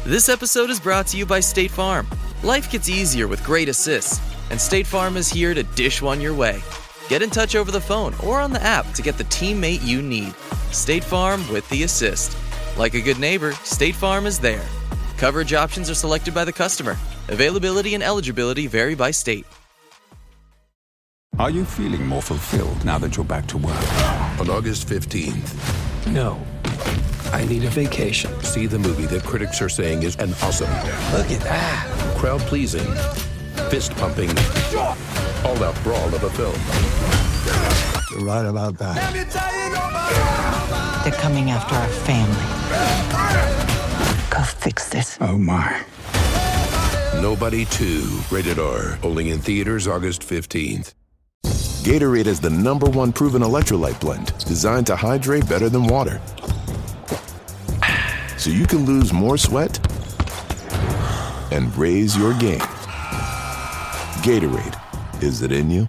This episode is brought to you by State Farm. Life gets easier with great assists, and State Farm is here to dish one your way. Get in touch over the phone or on the app to get the teammate you need. State Farm with the assist. Like a good neighbor, State Farm is there. Coverage options are selected by the customer. Availability and eligibility vary by state. Are you feeling more fulfilled now that you're back to work? On August 15th. No. I need a vacation. See the movie that critics are saying is an awesome, Look at that. crowd-pleasing, fist-pumping, all-out brawl of a film. You're right about that. They're coming after our family. Go fix this. Oh, my. Nobody 2, rated R, only in theaters August 15th. Gatorade is the #1 proven electrolyte blend designed to hydrate better than water. So you can lose more sweat and raise your game. Gatorade, is it in you?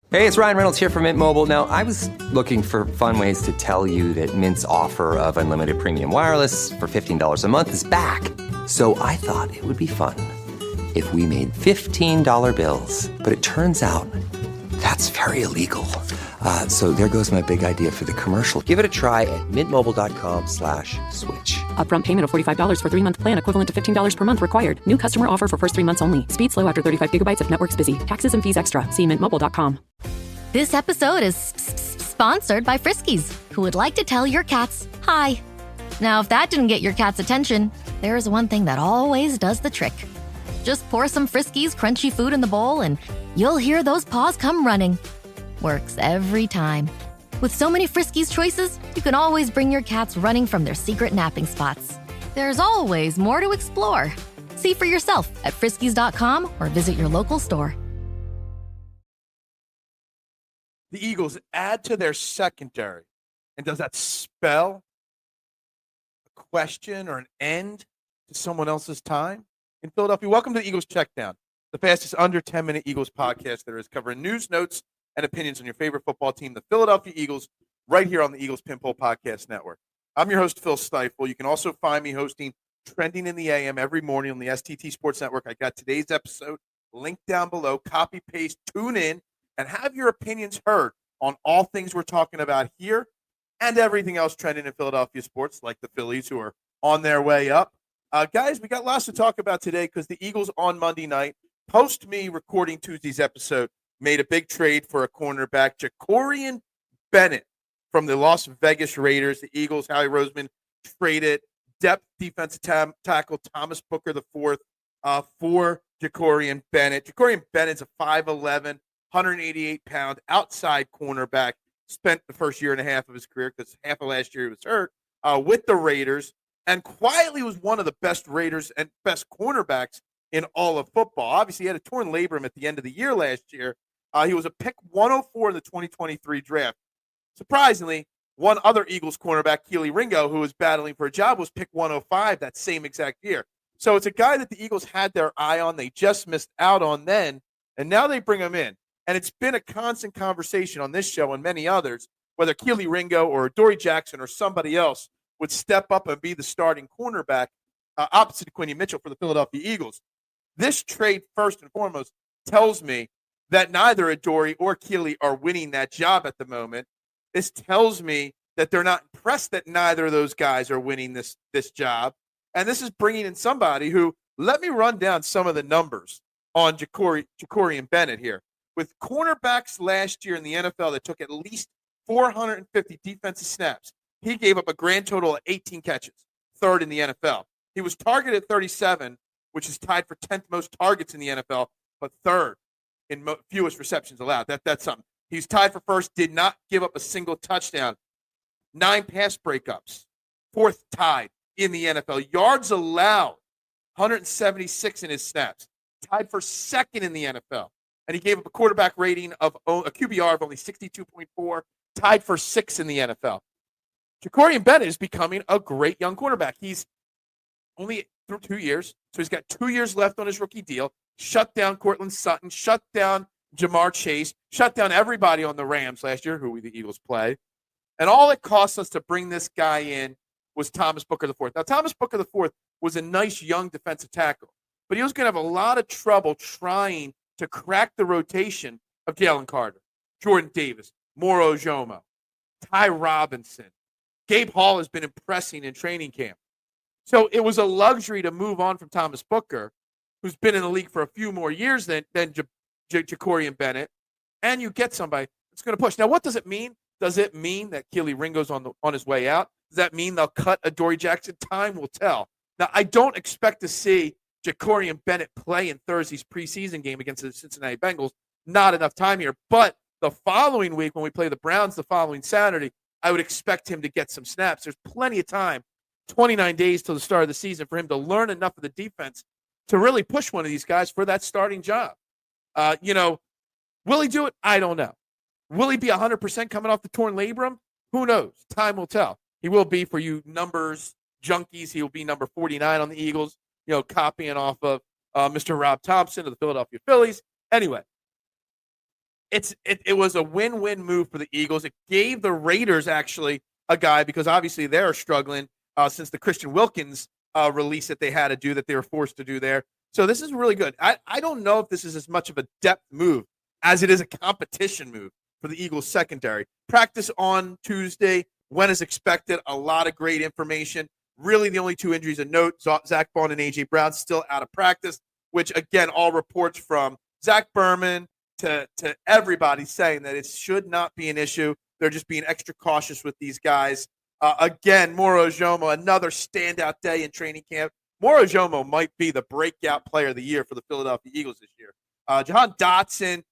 Hey, it's Ryan Reynolds here from Mint Mobile. Now, I was looking for fun ways to tell you that Mint's offer of unlimited premium wireless for $15 a month is back. So I thought it would be fun if we made $15 bills. But it turns out that's very illegal. So there goes my big idea for the commercial. Give it a try at mintmobile.com/switch. Upfront payment of $45 for 3-month plan, equivalent to $15 per month required. New customer offer for first 3 months only. Speed slow after 35 gigabytes if network's busy. Taxes and fees extra. See mintmobile.com. This episode is sponsored by Friskies, who would like to tell your cats hi. Now, if that didn't get your cat's attention, there is one thing that always does the trick. Just pour some Friskies crunchy food in the bowl and you'll hear those paws come running. Works every time. With so many Friskies choices, you can always bring your cats running from their secret napping spots. There's always more to explore. See for yourself at friskies.com or visit your local store. The Eagles add to their secondary. And does that spell a question or an end to someone else's time in Philadelphia? Welcome to the Eagles Checkdown, the fastest under 10-minute Eagles podcast there is, covering news, notes, and opinions on your favorite football team, the Philadelphia Eagles, right here on the Eagles Pinball Podcast Network. I'm your host, Phil Stiefel. You can also find me hosting Trending in the AM every morning on the STT Sports Network. I got today's episode linked down below. Copy, paste, tune in, and have your opinions heard on all things we're talking about here and everything else trending in Philadelphia sports, like the Phillies, who are on their way up. Guys, we got lots to talk about today because the Eagles on Monday night, post me recording Tuesday's episode, made a big trade for a cornerback, Jacorian Bennett from the Las Vegas Raiders. The Eagles, Howie Roseman, traded depth defensive tackle Thomas Booker IV for Jacorian Bennett. Jacorian Bennett's a 5'11", 188-pound outside cornerback. Spent the first year and a half of his career, because half of last year he was hurt, with the Raiders, and quietly was one of the best Raiders and best cornerbacks in all of football. Obviously, he had a torn labrum at the end of the year last year. He was a pick 104 in the 2023 draft. Surprisingly, one other Eagles cornerback, Keely Ringo, who was battling for a job, was pick 105 that same exact year. So it's a guy that the Eagles had their eye on. They just missed out on then, and now they bring him in. And it's been a constant conversation on this show and many others, whether Keely Ringo or Dory Jackson or somebody else would step up and be the starting cornerback opposite of Quinny Mitchell for the Philadelphia Eagles. This trade, first and foremost, tells me that neither Adoree or Keely are winning that job at the moment. This tells me that they're not impressed that neither of those guys are winning this job. And this is bringing in somebody who, let me run down some of the numbers on Jacorian Bennett here. With cornerbacks last year in the NFL that took at least 450 defensive snaps, he gave up a grand total of 18 catches, third in the NFL. He was targeted 37, which is tied for 10th most targets in the NFL, but third in fewest receptions allowed. That's something. He's tied for first, did not give up a single touchdown. 9 pass breakups, fourth tied in the NFL. Yards allowed, 176 in his snaps, tied for second in the NFL. And he gave up a quarterback rating of a QBR of only 62.4, tied for 6th in the NFL. Jacorian Bennett is becoming a great young quarterback. He's only through 2 years, so he's got 2 years left on his rookie deal. Shut down Cortland Sutton, shut down Jamar Chase, shut down everybody on the Rams last year, who the Eagles play. And all it cost us to bring this guy in was Thomas Booker IV. Now, Thomas Booker IV was a nice young defensive tackle, but he was going to have a lot of trouble trying to crack the rotation of Jalen Carter, Jordan Davis, Moro Ojomo, Ty Robinson. Gabe Hall has been impressing in training camp. So it was a luxury to move on from Thomas Booker, who's been in the league for a few more years than Jacorian Bennett, and you get somebody that's going to push. Now, what does it mean? Does it mean that Keely Ringo's on his way out? Does that mean they'll cut Adoree Jackson? Time will tell. Now, I don't expect to see Jacorian Bennett play in Thursday's preseason game against the Cincinnati Bengals. Not enough time here. But the following week, when we play the Browns the following Saturday, I would expect him to get some snaps. There's plenty of time, 29 days till the start of the season, for him to learn enough of the defense to really push one of these guys for that starting job. Will he do it? I don't know. Will he be 100% coming off the torn labrum? Who knows? Time will tell. He will be, for you numbers junkies, he will be number 49 on the Eagles, copying off of Mr. Rob Thompson of the Philadelphia Phillies. Anyway, it was a win-win move for the Eagles. It gave the Raiders actually a guy, because obviously they're struggling since the Christian Wilkins release that they had to do, that they were forced to do there. So this is really good. I don't know if this is as much of a depth move as it is a competition move for the Eagles secondary. Practice on Tuesday, when is expected. A lot of great information. Really, the only two injuries of note, Zach Bond and A.J. Brown still out of practice, which, again, all reports from Zach Berman to everybody saying that it should not be an issue. They're just being extra cautious with these guys. Again, Moro Ojomo, another standout day in training camp. Moro Ojomo might be the breakout player of the year for the Philadelphia Eagles this year. Jahan Dotson,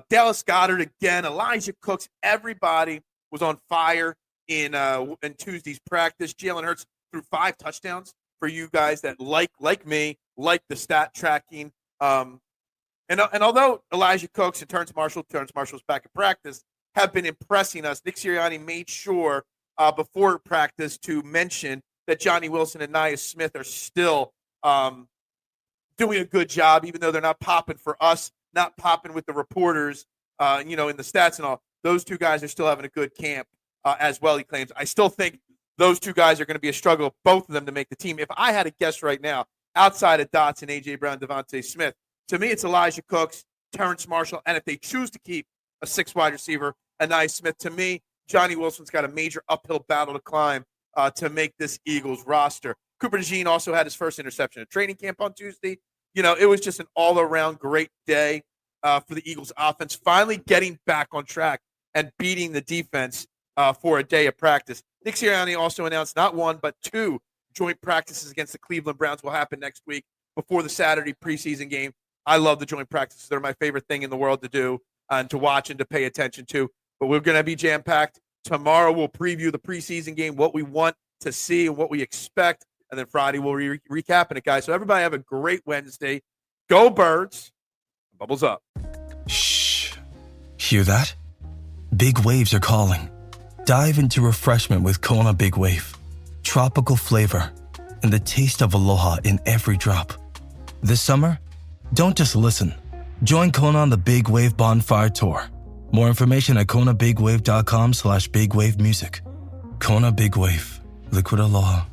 Dallas Goedert again, Elijah Cooks, everybody was on fire in Tuesday's practice. Jalen Hurts threw 5 touchdowns for you guys that like me, like the stat tracking. And although Elijah Cooks and Terrence Marshall's back at practice, have been impressing us, Nick Sirianni made sure before practice to mention that Johnny Wilson and Nia Smith are still doing a good job, even though they're not popping for us, not popping with the reporters, in the stats and all. Those two guys are still having a good camp as well, he claims. I still think those two guys are going to be a struggle, both of them, to make the team. If I had to guess right now, outside of Dotson, A.J. Brown, Devontae Smith, to me it's Elijah Cooks, Terrence Marshall, and if they choose to keep a 6 wide receiver, Nia Smith, to me, Johnny Wilson's got a major uphill battle to climb to make this Eagles roster. Cooper DeJean also had his first interception at training camp on Tuesday. It was just an all-around great day for the Eagles offense, finally getting back on track and beating the defense for a day of practice. Nick Sirianni also announced not 1, but 2 joint practices against the Cleveland Browns will happen next week before the Saturday preseason game. I love the joint practices. They're my favorite thing in the world to do and to watch and to pay attention to. But we're going to be jam-packed. Tomorrow we'll preview the preseason game, what we want to see and what we expect. And then Friday we'll recapping it, guys. So everybody have a great Wednesday. Go Birds. Bubbles up. Shh. Hear that? Big waves are calling. Dive into refreshment with Kona Big Wave. Tropical flavor and the taste of aloha in every drop. This summer, don't just listen. Join Kona on the Big Wave Bonfire Tour. More information at konabigwave.com/bigwavemusic. Kona Big Wave. Liquid Aloha.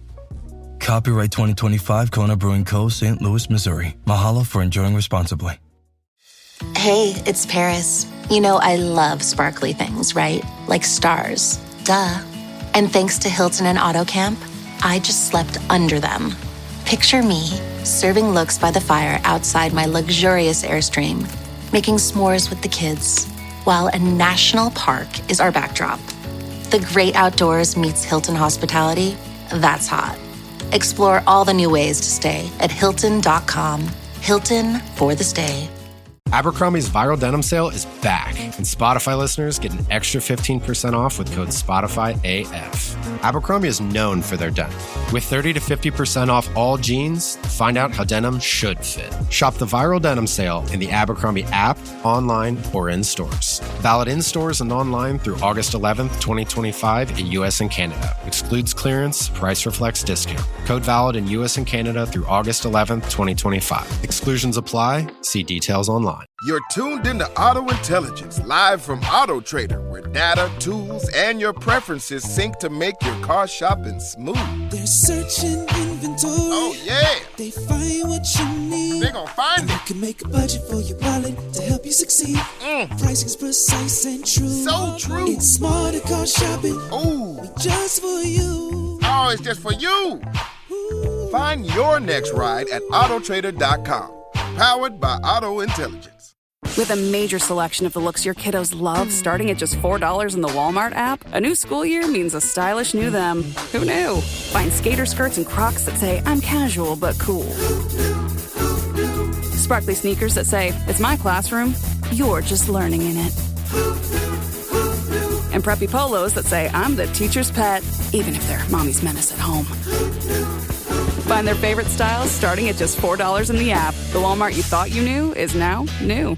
Copyright 2025 Kona Brewing Co., St. Louis, Missouri. Mahalo for enjoying responsibly. Hey, it's Paris. I love sparkly things, right? Like stars. Duh. And thanks to Hilton and AutoCamp, I just slept under them. Picture me, serving looks by the fire outside my luxurious Airstream, making s'mores with the kids, while a national park is our backdrop. The great outdoors meets Hilton hospitality. That's hot. Explore all the new ways to stay at Hilton.com. Hilton for the stay. Abercrombie's viral denim sale is back, and Spotify listeners get an extra 15% off with code SpotifyAF. Abercrombie is known for their denim. With 30 to 50% off all jeans, find out how denim should fit. Shop the viral denim sale in the Abercrombie app, online, or in stores. Valid in stores and online through August 11th, 2025 in U.S. and Canada. Excludes clearance, price reflects discount. Code valid in U.S. and Canada through August 11th, 2025. Exclusions apply. See details online. You're tuned into Auto Intelligence, live from Auto Trader, where data, tools, and your preferences sync to make your car shopping smooth. They're searching inventory. Oh, yeah. They find what you need. They're gonna find it. You can make a budget for your wallet to help you succeed. Pricing's precise and true. So true. It's smarter car shopping. Ooh. Just for you. Oh, it's just for you. Ooh. Find your next ride at autotrader.com. Powered by Auto Intelligence. With a major selection of the looks your kiddos love, starting at just $4 in the Walmart app, a new school year means a stylish new them. Who knew? Find skater skirts and Crocs that say, I'm casual but cool. Sparkly sneakers that say, it's my classroom, you're just learning in it. And preppy polos that say, I'm the teacher's pet, even if they're mommy's menace at home. Find their favorite styles starting at just $4 in the app. The Walmart you thought you knew is now new.